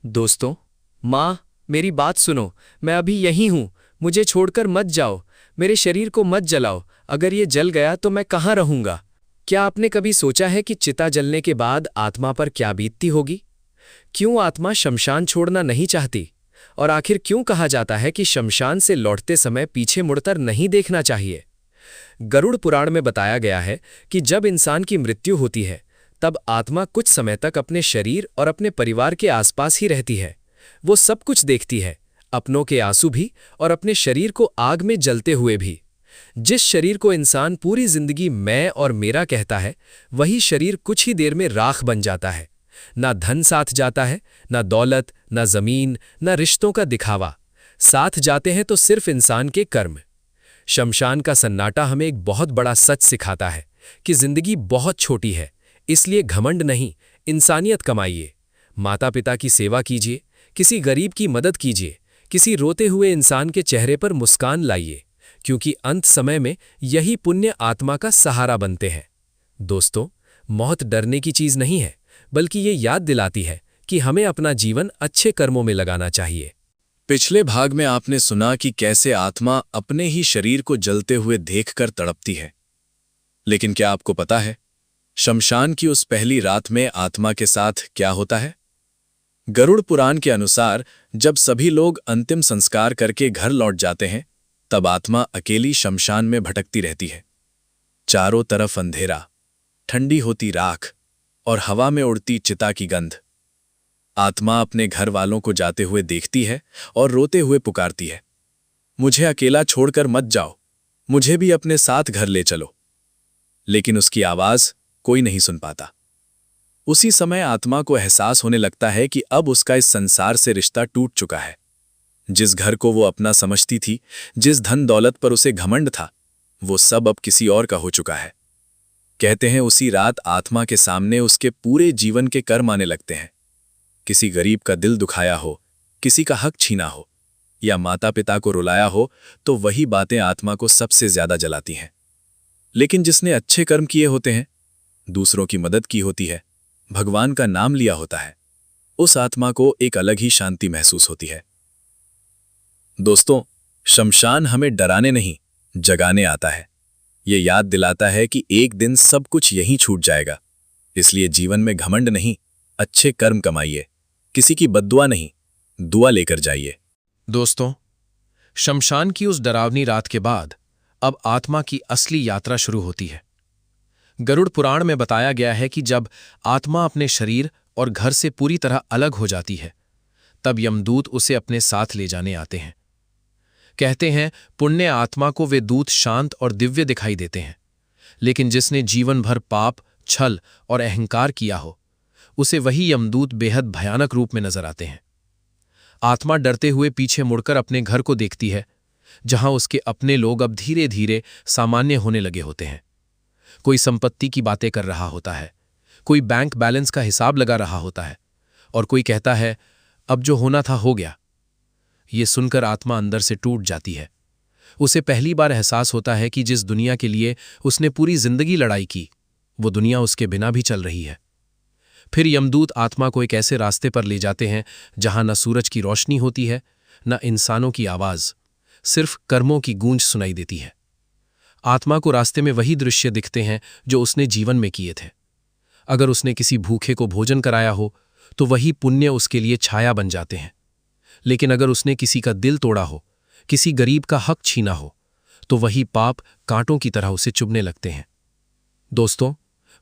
दोस्तों, माँ, मेरी बात सुनो। मैं अभी यहीं हूँ। मुझे छोड़कर मत जाओ। मेरे शरीर को मत जलाओ। अगर ये जल गया तो मैं कहाँ रहूँगा? क्या आपने कभी सोचा है कि चिता जलने के बाद आत्मा पर क्या बीतती होगी? क्यों आत्मा शमशान छोड़ना नहीं चाहती? और आखिर क्यों कहा जाता है कि शमशान से लौटते समय पीछे मुड़कर नहीं देखना चाहिए? गरुड़ पुराण में बताया गया है कि जब इंसान की मृत्यु होती है, तब आत्मा कुछ समय तक अपने शरीर और अपने परिवार के आसपास ही रहती है। वो सब कुछ देखती है, अपनों के आंसू भी और अपने शरीर को आग में जलते हुए भी। जिस शरीर को इंसान पूरी जिंदगी मैं और मेरा कहता है, वही शरीर कुछ ही देर में राख बन जाता है। ना धन साथ जाता है, ना दौलत, ना जमीन, ना रिश्तों का दिखावा। साथ जाते हैं तो सिर्फ इंसान के कर्म। शमशान का सन्नाटा हमें एक बहुत बड़ा सच सिखाता है कि जिंदगी बहुत छोटी है, इसलिए घमंड नहीं, इंसानियत कमाइए। माता पिता की सेवा कीजिए, किसी गरीब की मदद कीजिए, किसी रोते हुए इंसान के चेहरे पर मुस्कान लाइए, क्योंकि अंत समय में यही पुण्य आत्मा का सहारा बनते हैं। दोस्तों, मौत डरने की चीज नहीं है, बल्कि ये याद दिलाती है कि हमें अपना जीवन अच्छे कर्मों में लगाना चाहिए। पिछले भाग में आपने सुना कि कैसे आत्मा अपने ही शरीर को जलते हुए देखकर तड़पती है। लेकिन क्या आपको पता है, शमशान की उस पहली रात में आत्मा के साथ क्या होता है? गरुड़ पुराण के अनुसार जब सभी लोग अंतिम संस्कार करके घर लौट जाते हैं, तब आत्मा अकेली शमशान में भटकती रहती है। चारों तरफ अंधेरा, ठंडी होती राख और हवा में उड़ती चिता की गंध। आत्मा अपने घर वालों को जाते हुए देखती है और रोते हुए पुकारती है, मुझे अकेला छोड़कर मत जाओ, मुझे भी अपने साथ घर ले चलो। लेकिन उसकी आवाज कोई नहीं सुन पाता। उसी समय आत्मा को एहसास होने लगता है कि अब उसका इस संसार से रिश्ता टूट चुका है। जिस घर को वो अपना समझती थी, जिस धन दौलत पर उसे घमंड था, वो सब अब किसी और का हो चुका है। कहते हैं उसी रात आत्मा के सामने उसके पूरे जीवन के कर्म आने लगते हैं। किसी गरीब का दिल दुखाया हो, किसी का हक छीना हो, या माता पिता को रुलाया हो, तो वही बातें आत्मा को सबसे ज्यादा जलाती हैं। लेकिन जिसने अच्छे कर्म किए होते हैं, दूसरों की मदद की होती है, भगवान का नाम लिया होता है, उस आत्मा को एक अलग ही शांति महसूस होती है। दोस्तों, शमशान हमें डराने नहीं, जगाने आता है। ये याद दिलाता है कि एक दिन सब कुछ यहीं छूट जाएगा। इसलिए जीवन में घमंड नहीं, अच्छे कर्म कमाइए। किसी की बद्दुआ नहीं, दुआ लेकर जाइए। दोस्तों, शमशान की उस डरावनी रात के बाद अब आत्मा की असली यात्रा शुरू होती है। गरुड़ पुराण में बताया गया है कि जब आत्मा अपने शरीर और घर से पूरी तरह अलग हो जाती है, तब यमदूत उसे अपने साथ ले जाने आते हैं। कहते हैं पुण्य आत्मा को वे दूत शांत और दिव्य दिखाई देते हैं, लेकिन जिसने जीवन भर पाप, छल और अहंकार किया हो, उसे वही यमदूत बेहद भयानक रूप में नजर आते हैं। आत्मा डरते हुए पीछे मुड़कर अपने घर को देखती है, जहां उसके अपने लोग अब धीरे धीरे सामान्य होने लगे होते हैं। कोई संपत्ति की बातें कर रहा होता है, कोई बैंक बैलेंस का हिसाब लगा रहा होता है, और कोई कहता है अब जो होना था हो गया। ये सुनकर आत्मा अंदर से टूट जाती है। उसे पहली बार एहसास होता है कि जिस दुनिया के लिए उसने पूरी जिंदगी लड़ाई की, वो दुनिया उसके बिना भी चल रही है। फिर यमदूत आत्मा को एक ऐसे रास्ते पर ले जाते हैं जहां न सूरज की रोशनी होती है, न इंसानों की आवाज, सिर्फ कर्मों की गूंज सुनाई देती है। आत्मा को रास्ते में वही दृश्य दिखते हैं जो उसने जीवन में किए थे। अगर उसने किसी भूखे को भोजन कराया हो, तो वही पुण्य उसके लिए छाया बन जाते हैं। लेकिन अगर उसने किसी का दिल तोड़ा हो, किसी गरीब का हक छीना हो, तो वही पाप कांटों की तरह उसे चुभने लगते हैं। दोस्तों,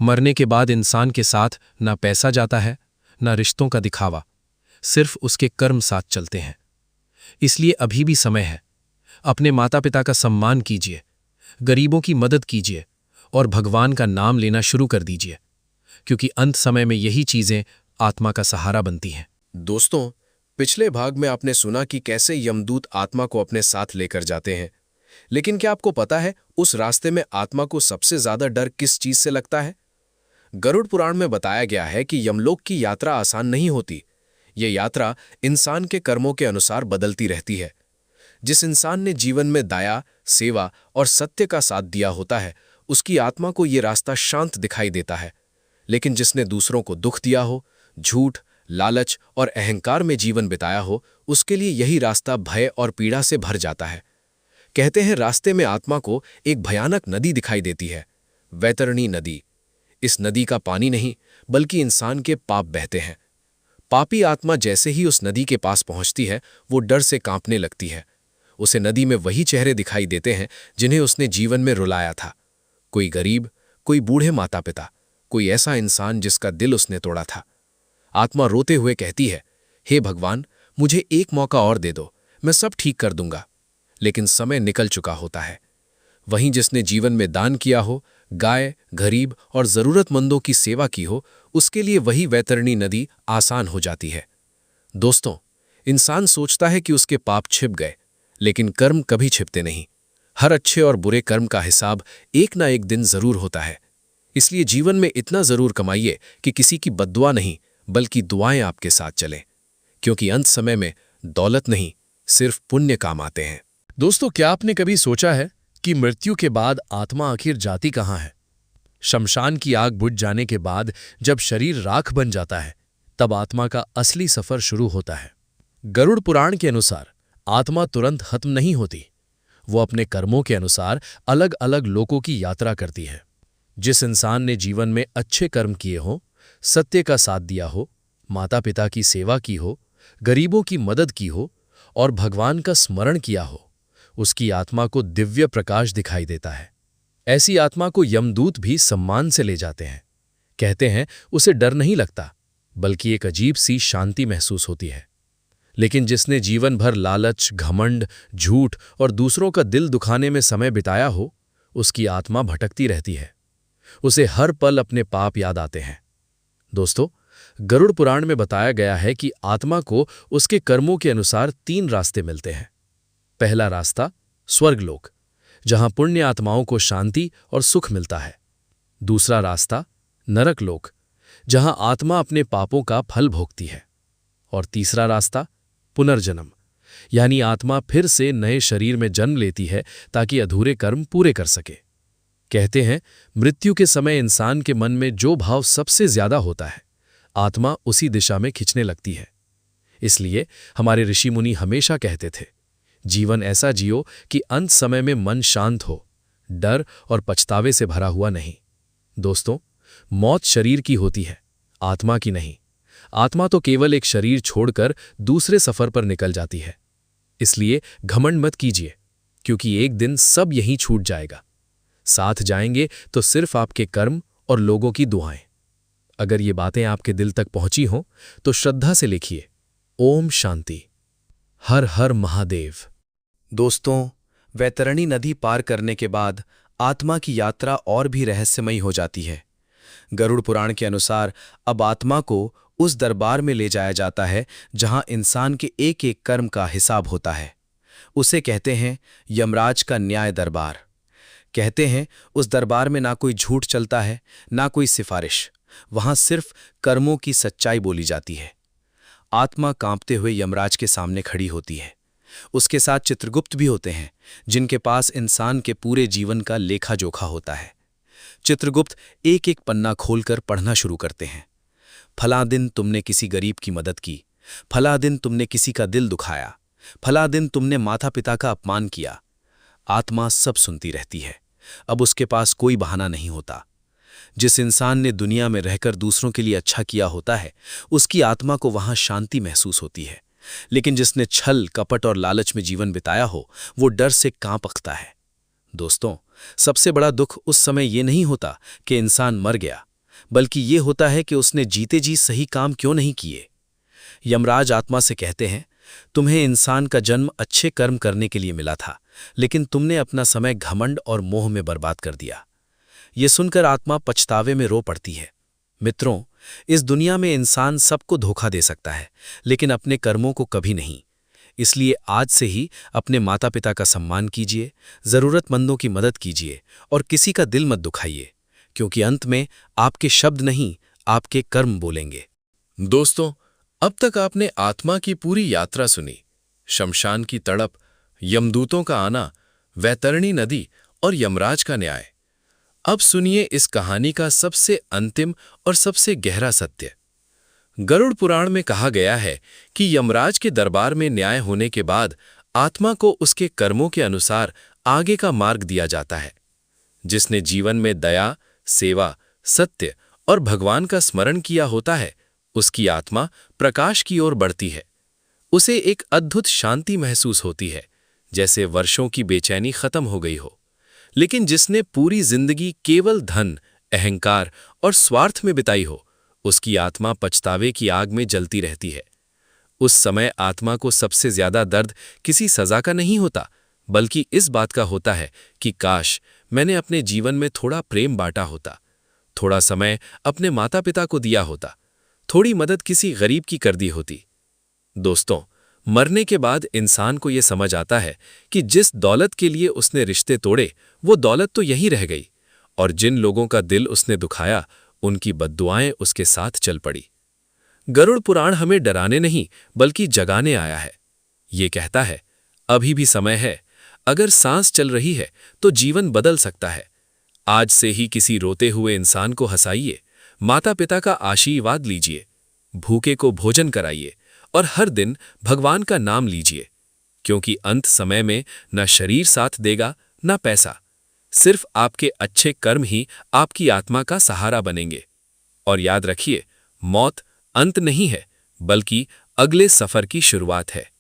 मरने के बाद इंसान के साथ ना पैसा जाता है, ना रिश्तों का दिखावा, सिर्फ उसके कर्म साथ चलते हैं। इसलिए अभी भी समय है। अपने माता पिता का सम्मान कीजिए, गरीबों की मदद कीजिए और भगवान का नाम लेना शुरू कर दीजिए, क्योंकि अंत समय में यही चीजें आत्मा का सहारा बनती हैं। दोस्तों, पिछले भाग में आपने सुना कि कैसे यमदूत आत्मा को अपने साथ लेकर जाते हैं। लेकिन क्या आपको पता है उस रास्ते में आत्मा को सबसे ज्यादा डर किस चीज से लगता है? गरुड़ पुराण में बताया गया है कि यमलोक की यात्रा आसान नहीं होती। ये यात्रा इंसान के कर्मों के अनुसार बदलती रहती है। जिस इंसान ने जीवन में दया, सेवा और सत्य का साथ दिया होता है, उसकी आत्मा को ये रास्ता शांत दिखाई देता है। लेकिन जिसने दूसरों को दुख दिया हो, झूठ, लालच और अहंकार में जीवन बिताया हो, उसके लिए यही रास्ता भय और पीड़ा से भर जाता है। कहते हैं रास्ते में आत्मा को एक भयानक नदी दिखाई देती है, वैतरणी नदी। इस नदी का पानी नहीं बल्कि इंसान के पाप बहते हैं। पापी आत्मा जैसे ही उस नदी के पास पहुंचती है, वो डर से कांपने लगती है। उसे नदी में वही चेहरे दिखाई देते हैं जिन्हें उसने जीवन में रुलाया था। कोई गरीब, कोई बूढ़े माता पिता, कोई ऐसा इंसान जिसका दिल उसने तोड़ा था। आत्मा रोते हुए कहती है, हे भगवान, मुझे एक मौका और दे दो, मैं सब ठीक कर दूंगा। लेकिन समय निकल चुका होता है। वहीं जिसने जीवन में दान किया हो, गाय, गरीब और जरूरतमंदों की सेवा की हो, उसके लिए वही वैतरणी नदी आसान हो जाती है। दोस्तों, इंसान सोचता है कि उसके पाप छिप गए, लेकिन कर्म कभी छिपते नहीं। हर अच्छे और बुरे कर्म का हिसाब एक ना एक दिन जरूर होता है। इसलिए जीवन में इतना जरूर कमाइए कि किसी की बद्दुआ नहीं बल्कि दुआएं आपके साथ चलें, क्योंकि अंत समय में दौलत नहीं, सिर्फ पुण्य काम आते हैं। दोस्तों, क्या आपने कभी सोचा है कि मृत्यु के बाद आत्मा आखिर जाती कहाँ है? शमशान की आग बुझ जाने के बाद जब शरीर राख बन जाता है, तब आत्मा का असली सफर शुरू होता है। गरुड़ पुराण के अनुसार आत्मा तुरंत खत्म नहीं होती। वो अपने कर्मों के अनुसार अलग अलग लोकों की यात्रा करती है। जिस इंसान ने जीवन में अच्छे कर्म किए हों, सत्य का साथ दिया हो, माता पिता की सेवा की हो, गरीबों की मदद की हो और भगवान का स्मरण किया हो, उसकी आत्मा को दिव्य प्रकाश दिखाई देता है। ऐसी आत्मा को यमदूत भी सम्मान से ले जाते हैं। कहते हैं उसे डर नहीं लगता, बल्कि एक अजीब सी शांति महसूस होती है। लेकिन जिसने जीवन भर लालच, घमंड, झूठ और दूसरों का दिल दुखाने में समय बिताया हो, उसकी आत्मा भटकती रहती है। उसे हर पल अपने पाप याद आते हैं। दोस्तों, गरुड़ पुराण में बताया गया है कि आत्मा को उसके कर्मों के अनुसार 3 रास्ते मिलते हैं। पहला रास्ता स्वर्गलोक, जहां पुण्य आत्माओं को शांति और सुख मिलता है। दूसरा रास्ता नरकलोक, जहां आत्मा अपने पापों का फल भोगती है। और तीसरा रास्ता पुनर्जन्म, यानी आत्मा फिर से नए शरीर में जन्म लेती है ताकि अधूरे कर्म पूरे कर सके। कहते हैं मृत्यु के समय इंसान के मन में जो भाव सबसे ज्यादा होता है, आत्मा उसी दिशा में खिंचने लगती है। इसलिए हमारे ऋषि मुनि हमेशा कहते थे, जीवन ऐसा जियो कि अंत समय में मन शांत हो, डर और पछतावे से भरा हुआ नहीं। दोस्तों, मौत शरीर की होती है, आत्मा की नहीं। आत्मा तो केवल एक शरीर छोड़कर दूसरे सफर पर निकल जाती है। इसलिए घमंड मत कीजिए, क्योंकि एक दिन सब यहीं छूट जाएगा। साथ जाएंगे तो सिर्फ आपके कर्म और लोगों की दुआएं। अगर ये बातें आपके दिल तक पहुंची हों तो श्रद्धा से लिखिए, ओम शांति, हर हर महादेव। दोस्तों, वैतरणी नदी पार करने के बाद आत्मा की यात्रा और भी रहस्यमयी हो जाती है। गरुड़ पुराण के अनुसार अब आत्मा को उस दरबार में ले जाया जाता है जहां इंसान के एक एक कर्म का हिसाब होता है। उसे कहते हैं यमराज का न्याय दरबार। कहते हैं उस दरबार में ना कोई झूठ चलता है, ना कोई सिफारिश। वहां सिर्फ कर्मों की सच्चाई बोली जाती है। आत्मा कांपते हुए यमराज के सामने खड़ी होती है। उसके साथ चित्रगुप्त भी होते हैं, जिनके पास इंसान के पूरे जीवन का लेखा जोखा होता है। चित्रगुप्त एक एक पन्ना खोलकर पढ़ना शुरू करते हैं। फला दिन तुमने किसी गरीब की मदद की, फला दिन तुमने किसी का दिल दुखाया, फला दिन तुमने माता पिता का अपमान किया। आत्मा सब सुनती रहती है। अब उसके पास कोई बहाना नहीं होता। जिस इंसान ने दुनिया में रहकर दूसरों के लिए अच्छा किया होता है, उसकी आत्मा को वहां शांति महसूस होती है। लेकिन जिसने छल, कपट और लालच में जीवन बिताया हो, वो डर से कांप उठता है। दोस्तों, सबसे बड़ा दुख उस समय ये नहीं होता कि इंसान मर गया, बल्कि ये होता है कि उसने जीते जी सही काम क्यों नहीं किए। यमराज आत्मा से कहते हैं, तुम्हें इंसान का जन्म अच्छे कर्म करने के लिए मिला था, लेकिन तुमने अपना समय घमंड और मोह में बर्बाद कर दिया। ये सुनकर आत्मा पछतावे में रो पड़ती है। मित्रों, इस दुनिया में इंसान सबको धोखा दे सकता है, लेकिन अपने कर्मों को कभी नहीं। इसलिए आज से ही अपने माता पिता का सम्मान कीजिए, जरूरतमंदों की मदद कीजिए और किसी का दिल मत दुखाइए, क्योंकि अंत में आपके शब्द नहीं, आपके कर्म बोलेंगे। दोस्तों, अब तक आपने आत्मा की पूरी यात्रा सुनी। शमशान की तड़प, यमदूतों का आना, वैतरणी नदी और यमराज का न्याय। अब सुनिए इस कहानी का सबसे अंतिम और सबसे गहरा सत्य। गरुड़ पुराण में कहा गया है कि यमराज के दरबार में न्याय होने के बाद आत्मा को उसके कर्मों के अनुसार आगे का मार्ग दिया जाता है। जिसने जीवन में दया, सेवा, सत्य और भगवान का स्मरण किया होता है, उसकी आत्मा प्रकाश की ओर बढ़ती है। उसे एक अद्भुत शांति महसूस होती है, जैसे वर्षों की बेचैनी खत्म हो गई हो। लेकिन जिसने पूरी जिंदगी केवल धन, अहंकार और स्वार्थ में बिताई हो, उसकी आत्मा पछतावे की आग में जलती रहती है। उस समय आत्मा को सबसे ज्यादा दर्द किसी सजा का नहीं होता, बल्कि इस बात का होता है कि काश मैंने अपने जीवन में थोड़ा प्रेम बांटा होता, थोड़ा समय अपने माता पिता को दिया होता, थोड़ी मदद किसी गरीब की कर दी होती। दोस्तों, मरने के बाद इंसान को यह समझ आता है कि जिस दौलत के लिए उसने रिश्ते तोड़े, वो दौलत तो यहीं रह गई, और जिन लोगों का दिल उसने दुखाया, उनकी बद्दुआएं उसके साथ चल पड़ी। गरुड़ पुराण हमें डराने नहीं बल्कि जगाने आया है। ये कहता है, अभी भी समय है, अगर सांस चल रही है तो जीवन बदल सकता है। आज से ही किसी रोते हुए इंसान को हंसाइए, माता पिता का आशीर्वाद लीजिए, भूखे को भोजन कराइए और हर दिन भगवान का नाम लीजिए, क्योंकि अंत समय में न शरीर साथ देगा न पैसा, सिर्फ आपके अच्छे कर्म ही आपकी आत्मा का सहारा बनेंगे। और याद रखिए, मौत अंत नहीं है, बल्कि अगले सफर की शुरुआत है।